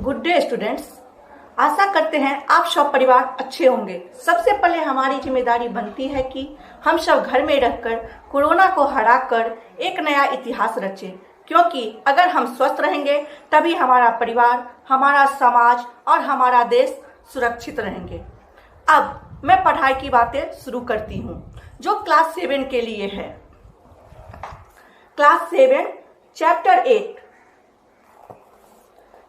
Good day students. आशा करते हैं आप सब परिवार अच्छे होंगे। सबसे पहले हमारी जिम्मेदारी बनती है कि हम सब घर में रहकर कोरोना को हराकर एक नया इतिहास रचें, क्योंकि अगर हम स्वस्थ रहेंगे तभी हमारा परिवार, हमारा समाज और हमारा देश सुरक्षित रहेंगे। अब मैं पढ़ाई की बातें शुरू करती हूँ जो क्लास 7 के लिए है। Class 7 chapter 8।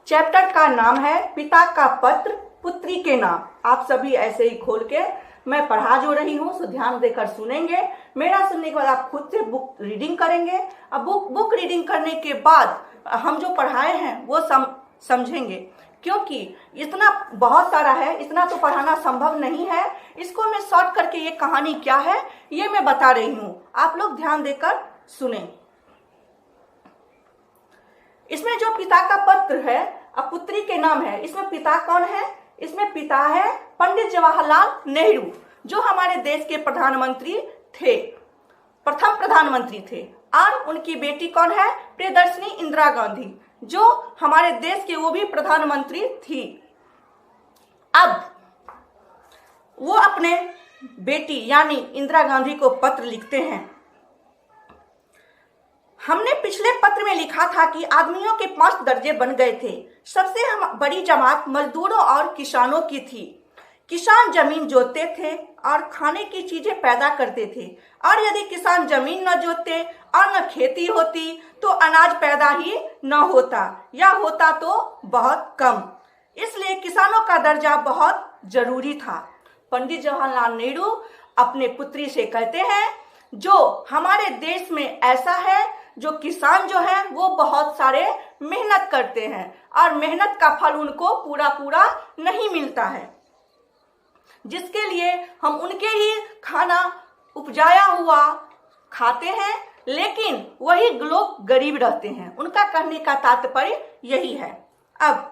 चैप्टर का नाम है पिता का पत्र पुत्री के नाम। आप सभी ऐसे ही खोल के मैं पढ़ा जो रही हूँ, सो ध्यान देकर सुनेंगे। मेरा सुनने के बाद आप खुद से बुक रीडिंग करेंगे। अब बुक रीडिंग करने के बाद हम जो पढ़ाए हैं वो समझेंगे, क्योंकि इतना बहुत सारा है, इतना तो पढ़ाना संभव नहीं है। इसको मैं शॉर्ट करके ये कहानी क्या है ये मैं बता रही हूँ, आप लोग ध्यान देकर सुने। इसमें जो पिता का पत्र है अब पुत्री के नाम है, इसमें पिता कौन है? इसमें पिता है पंडित जवाहरलाल नेहरू, जो हमारे देश के प्रधानमंत्री थे, प्रथम प्रधानमंत्री थे। और उनकी बेटी कौन है? प्रियदर्शनी इंदिरा गांधी, जो हमारे देश के वो भी प्रधानमंत्री थी। अब वो अपने बेटी यानी इंदिरा गांधी को पत्र लिखते हैं। हमने पिछले पत्र में लिखा था कि आदमियों के 5 दर्जे बन गए थे। सबसे बड़ी जमात मजदूरों और किसानों की थी। किसान जमीन जोतते थे और खाने की चीजें पैदा करते थे, और यदि किसान जमीन न जोतते और न खेती होती तो अनाज पैदा ही न होता, या होता तो बहुत कम। इसलिए किसानों का दर्जा बहुत जरूरी था। पंडित जवाहरलाल नेहरू अपने पुत्री से कहते हैं, जो हमारे देश में ऐसा है, जो किसान जो है वो बहुत सारे मेहनत करते हैं और मेहनत का फल उनको पूरा पूरा नहीं मिलता है, जिसके लिए हम उनके ही खाना उपजाया हुआ खाते हैं, लेकिन वही लोग गरीब रहते हैं। उनका कहने का तात्पर्य यही है। अब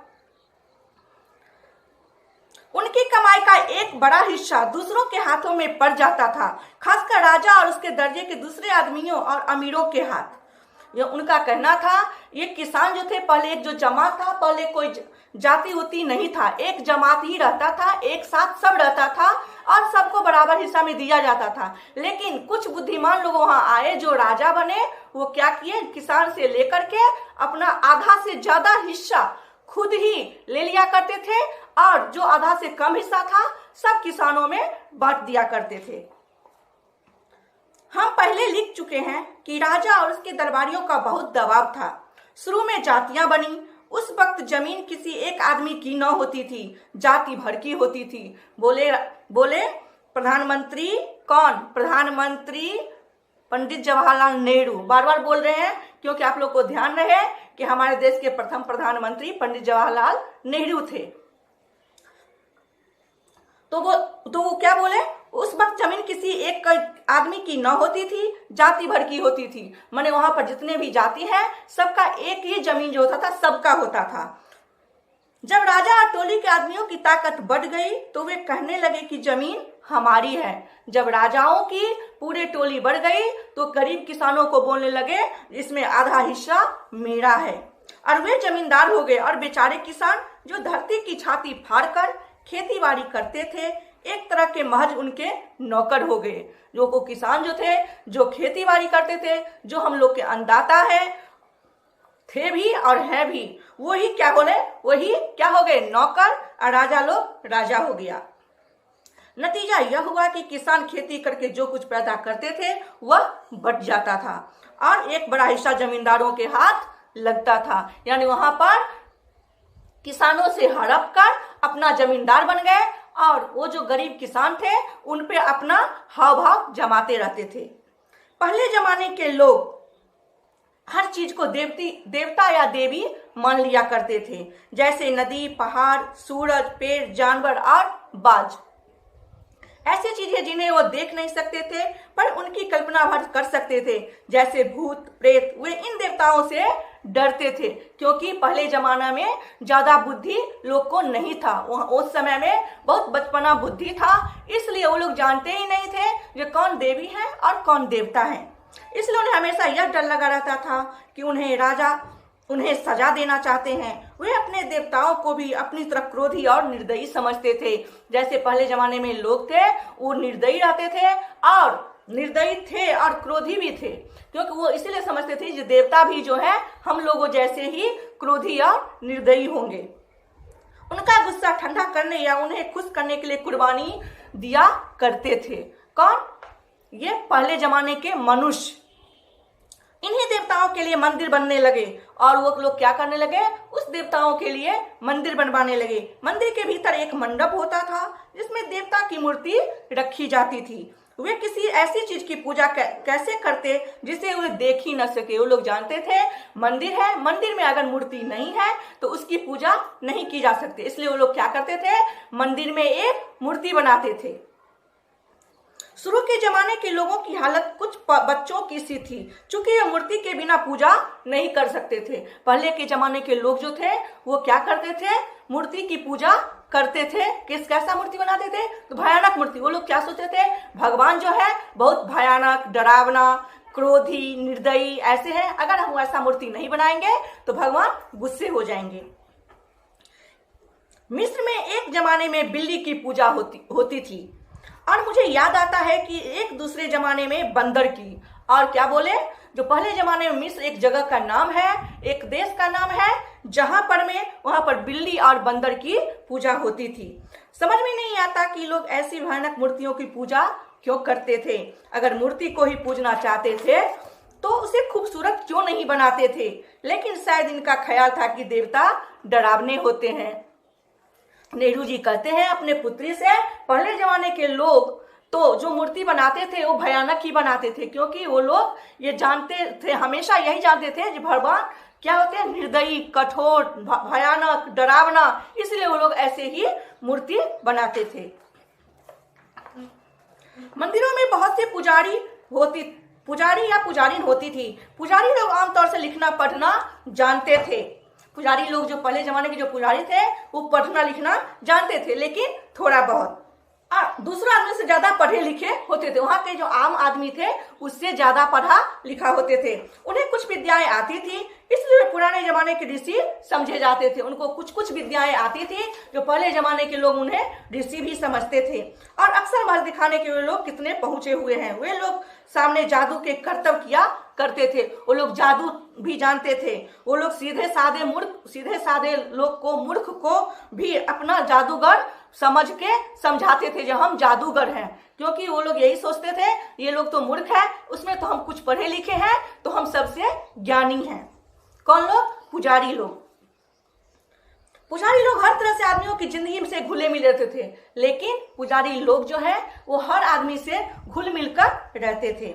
उनकी कमाई का एक बड़ा हिस्सा दूसरों के हाथों में पड़ जाता था, खासकर राजा और उसके दर्जे के दूसरे आदमियों और अमीरों के हाथ। ये उनका कहना था, ये किसान जो थे पहले एक जो जमात था, पहले कोई जाति उती नहीं था, एक जमात ही रहता था, एक साथ सब रहता था और सबको बराबर हिस्सा में दिया जाता था। लेकिन कुछ बुद्धिमान लोग वहां आए जो राजा बने, वो क्या किए, किसान से लेकर के अपना आधा से ज्यादा हिस्सा खुद ही ले लिया करते थे, और जो आधा से कम हिस्सा था सब किसानों में बांट दिया करते थे। हम पहले लिख चुके हैं कि राजा और उसके दरबारियों का बहुत दबाव था। शुरू में जातियां बनी। उस वक्त जमीन किसी एक आदमी की न होती थी, जाति भर की होती थी। बोले प्रधानमंत्री कौन? प्रधानमंत्री पंडित जवाहरलाल नेहरू। बार बार बोल रहे हैं क्योंकि आप लोग को ध्यान रहे कि हमारे देश के प्रथम प्रधानमंत्री पंडित जवाहरलाल नेहरू थे। तो वो क्या बोले, उस वक्त जमीन किसी एक आदमी की न होती थी, जाति भर की होती थी। माने वहां पर जितने भी जाति हैं सबका एक ही जमीन जो होता था, सबका होता था। जब राजा और टोली के आदमियों की ताकत बढ़ गई तो वे कहने लगे कि जमीन हमारी है। जब राजाओं की पूरे टोली बढ़ गई तो गरीब किसानों को बोलने लगे, इसमें आधा हिस्सा मेरा है। और वे जमींदार हो गए, और बेचारे किसान जो धरती की छाती फाड़कर खेती बाड़ी करते थे, एक तरह के महज उनके नौकर हो गए। जो को किसान जो थे, जो खेती बाड़ी करते थे, जो हम लोग के अन्नदाता है थे भी और है भी, वही क्या बोले, वही क्या हो गए, नौकर, और राजा लोग राजा हो गया। नतीजा यह हुआ कि किसान खेती करके जो कुछ पैदा करते थे वह बट जाता था, और एक बड़ा हिस्सा जमींदारों के हाथ लगता था। यानी वहां पर किसानों से हड़प कर अपना जमींदार बन गए, और वो जो गरीब किसान थे उन पे अपना हाव भाव जमाते रहते थे। पहले जमाने के लोग हर चीज को देवता या देवी मान लिया करते थे, जैसे नदी, पहाड़, सूरज, पेड़, जानवर और बाज। ऐसी चीजें जिन्हें वो देख नहीं सकते थे पर उनकी कल्पना भर कर सकते थे, जैसे भूत प्रेत। वे इन देवताओं से डरते थे, क्योंकि पहले जमाना में ज्यादा बुद्धि लोग को नहीं था। उस समय में बहुत बचपना बुद्धि था, इसलिए वो लोग जानते ही नहीं थे कि कौन देवी है और कौन देवता है। इसलिए उन्हें हमेशा यह डर लगा रहता था कि उन्हें राजा उन्हें सजा देना चाहते हैं, वे अपने देवताओं को भी अपनी तरफ क्रोधी और निर्दयी समझते थे। जैसे पहले जमाने में लोग थे, वो निर्दयी रहते थे और निर्दयी थे और क्रोधी भी थे, क्योंकि वो इसीलिए समझते थे कि देवता भी जो है हम लोगों जैसे ही क्रोधी और निर्दयी होंगे। उनका गुस्सा ठंडा करने या उन्हें खुश करने के लिए कुर्बानी दिया करते थे। कौन? ये पहले जमाने के मनुष्य। इन्हीं देवताओं के लिए मंदिर बनने लगे और वो लोग क्या करने लगे? उस देवताओं के लिए मंदिर बनवाने लगे। मंदिर के भीतर एक मंडप होता था जिसमें देवता की मूर्ति रखी जाती थी। वे किसी ऐसी चीज की पूजा कैसे करते जिसे वे देख ही न सके। वो लोग जानते थे मंदिर है, मंदिर में अगर मूर्ति नहीं है तो उसकी पूजा नहीं की जा सकती, इसलिए वो लोग क्या करते थे? मंदिर में एक मूर्ति बनाते थे। शुरू के जमाने के लोगों की हालत कुछ बच्चों की सी थी, क्योंकि ये मूर्ति के बिना पूजा नहीं कर सकते थे। पहले के जमाने के लोग जो थे वो क्या करते थे? मूर्ति की पूजा करते थे। कैसा मूर्ति बनाते थे? तो भयानक मूर्ति। वो लोग क्या सोचते थे? भगवान जो है बहुत भयानक, डरावना, क्रोधी, निर्दयी ऐसे हैं, अगर हम ऐसा मूर्ति नहीं बनाएंगे तो भगवान गुस्से हो जाएंगे। मिस्र में एक जमाने में बिल्ली की पूजा होती थी और मुझे याद आता है कि एक दूसरे जमाने में बंदर की। और क्या बोले? जो पहले जमाने में मिस्र एक जगह का नाम है, एक देश का नाम है, जहां पर वहां पर बिल्ली और बंदर की पूजा होती थी। समझ में नहीं आता कि लोग ऐसी भयानक मूर्तियों की पूजा क्यों करते थे। अगर मूर्ति को ही पूजना चाहते थे तो उसे खूबसूरत क्यों नहीं बनाते थे? लेकिन शायद इनका ख्याल था कि देवता डरावने होते हैं। नेहरू जी कहते हैं अपने पुत्री से, पहले जमाने के लोग तो जो मूर्ति बनाते थे वो भयानक ही बनाते थे, क्योंकि वो लोग ये जानते थे, हमेशा यही जानते थे कि भगवान क्या होते हैं? निर्दयी, कठोर, भयानक, डरावना, इसलिए वो लोग ऐसे ही मूर्ति बनाते थे। मंदिरों में बहुत से पुजारी या पुजारिन होती थी। पुजारी लोग आमतौर से लिखना पढ़ना जानते थे। पुजारी लोग जो पहले जमाने के जो पुजारी थे वो पढ़ना लिखना जानते थे, लेकिन थोड़ा बहुत। दूसरा आदमी से ज्यादा पढ़े लिखे होते थे। वहां के जो आम आदमी थे उससे ज्यादा पढ़ा लिखा होते थे। उन्हें कुछ विद्याएं आती थी, इसलिए पुराने जमाने के ऋषि समझे जाते थे। उनको कुछ कुछ विद्याएं आती थी जो पहले जमाने के लोग उन्हें ऋषि भी समझते थे। और अक्सर मर्द दिखाने के वे लोग कितने पहुंचे हुए हैं। वे लोग सामने जादू के करतब किया करते थे। वो लोग जादू भी जानते थे। वो लोग सीधे साधे लोग को, मूर्ख को भी अपना जादूगर समझ के समझाते थे जो हम जादूगर हैं, क्योंकि वो लोग यही सोचते थे ये लोग तो मूर्ख है, उसमें तो हम कुछ पढ़े लिखे हैं, तो हम सबसे ज्ञानी हैं। कौन लोग? पुजारी लोग। पुजारी लोग हर तरह से आदमियों की जिंदगी से घुले मिले रहते थे, लेकिन पुजारी लोग जो है वो हर आदमी से घुल मिलकर रहते थे।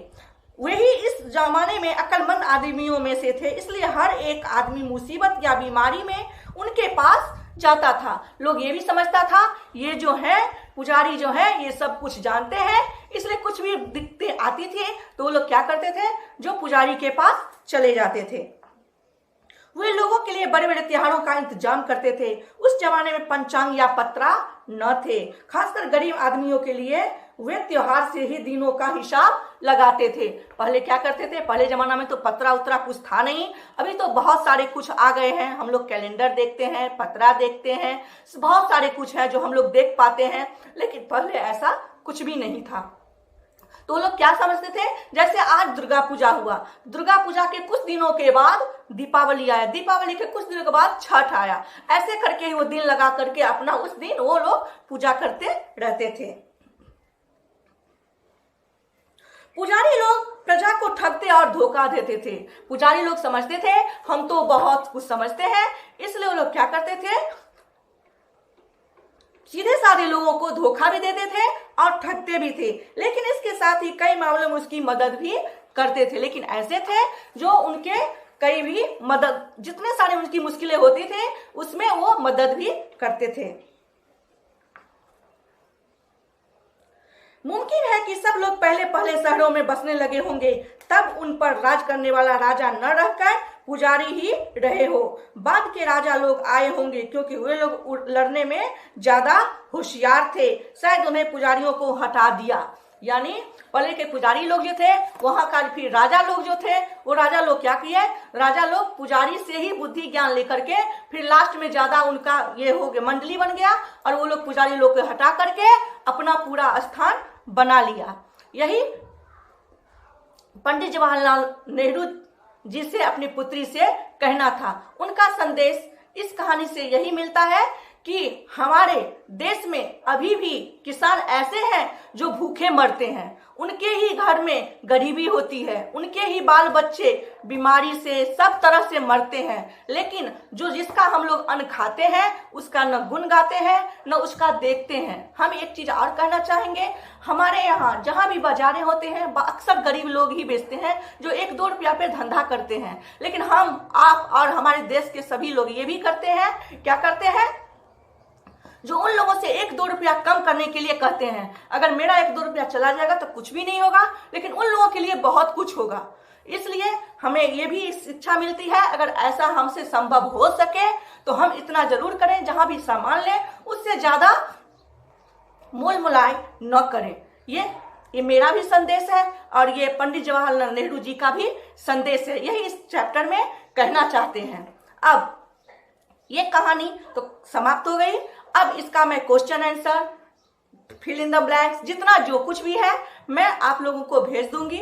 वही इस जमाने में अक्लमंद आदमियों में से थे, इसलिए हर एक आदमी मुसीबत या बीमारी में उनके पास जाता था। लोग ये भी समझता था ये जो है पुजारी जो है ये सब कुछ जानते हैं, इसलिए कुछ भी दिक्कतें आती थी तो वो लोग क्या करते थे? जो पुजारी के पास चले जाते थे। वे लोगों के लिए बड़े बड़े त्योहारों का इंतजाम करते थे। उस जमाने में पंचांग या पत्रा न थे। खासकर गरीब आदमियों के लिए वे त्योहार से ही दिनों का हिसाब लगाते थे। पहले क्या करते थे? पहले जमाना में तो पत्रा उतरा कुछ था नहीं। अभी तो बहुत सारे कुछ आ गए हैं। हम लोग कैलेंडर देखते हैं, पत्रा देखते हैं, बहुत सारे कुछ है जो हम लोग देख पाते हैं, लेकिन पहले ऐसा कुछ भी नहीं था। तो लोग क्या समझते थे? जैसे आज दुर्गा पूजा हुआ, दुर्गा पूजा के कुछ दिनों के बाद दीपावली आया, दीपावली के कुछ दिनों के बाद छठ आया, ऐसे करके ही वो दिन लगा करके अपना उस दिन वो लोग पूजा करते रहते थे। पुजारी लोग प्रजा को ठगते और धोखा देते थे। पुजारी लोग समझते थे हम तो बहुत कुछ समझते हैं, इसलिए वो लोग क्या करते थे? सीधे साधे लोगों को धोखा भी देते थे और ठगते भी थे, लेकिन इसके साथ ही कई मामलों में उसकी मदद भी करते थे। लेकिन ऐसे थे जो उनके कई भी मदद, जितने सारे उनकी मुश्किलें होती थे उसमें वो मदद भी करते थे। मुमकिन है कि सब लोग पहले पहले शहरों में बसने लगे होंगे, तब उन पर राज करने वाला राजा न रहकर पुजारी ही रहे हो। बाद के राजा लोग आए होंगे क्योंकि वे लोग लड़ने में ज्यादा होशियार थे, शायद उन्हें पुजारियों को हटा दिया। यानी पहले के पुजारी लोग जो थे, वहां का फिर राजा लोग जो थे, वो राजा लोग क्या किए, राजा लोग पुजारी से ही बुद्धि ज्ञान लेकर के फिर लास्ट में ज्यादा उनका ये हो गया, मंडली बन गया, और वो लोग पुजारी लोग को हटा करके अपना पूरा स्थान बना लिया। यही पंडित जवाहरलाल नेहरू जी से अपनी पुत्री से कहना था। उनका संदेश इस कहानी से यही मिलता है कि हमारे देश में अभी भी किसान ऐसे हैं जो भूखे मरते हैं, उनके ही घर में गरीबी होती है, उनके ही बाल बच्चे बीमारी से सब तरह से मरते हैं, लेकिन जो जिसका हम लोग अन्न खाते हैं उसका न गुण गाते हैं न उसका देखते हैं। हम एक चीज और कहना चाहेंगे, हमारे यहाँ जहां भी बाजारें होते हैं अक्सर गरीब लोग ही बेचते हैं जो 1-2 रुपया पे धंधा करते हैं, लेकिन हम, आप और हमारे देश के सभी लोग ये भी करते हैं, क्या करते हैं, जो उन लोगों से 1-2 रुपया कम करने के लिए कहते हैं। अगर मेरा 1-2 रुपया चला जाएगा तो कुछ भी नहीं होगा, लेकिन उन लोगों के लिए बहुत कुछ होगा। इसलिए हमें ये भी शिक्षा मिलती है, अगर ऐसा हमसे संभव हो सके तो हम इतना जरूर करें, जहां भी सामान लें उससे ज्यादा मोल मुलाय न करें। ये मेरा भी संदेश है और ये पंडित जवाहरलाल नेहरू जी का भी संदेश है, यही इस चैप्टर में कहना चाहते हैं। अब ये कहानी तो समाप्त हो गई। अब इसका मैं question answer, fill in the blanks, जितना जो कुछ भी है मैं आप लोगों को भेज दूंगी।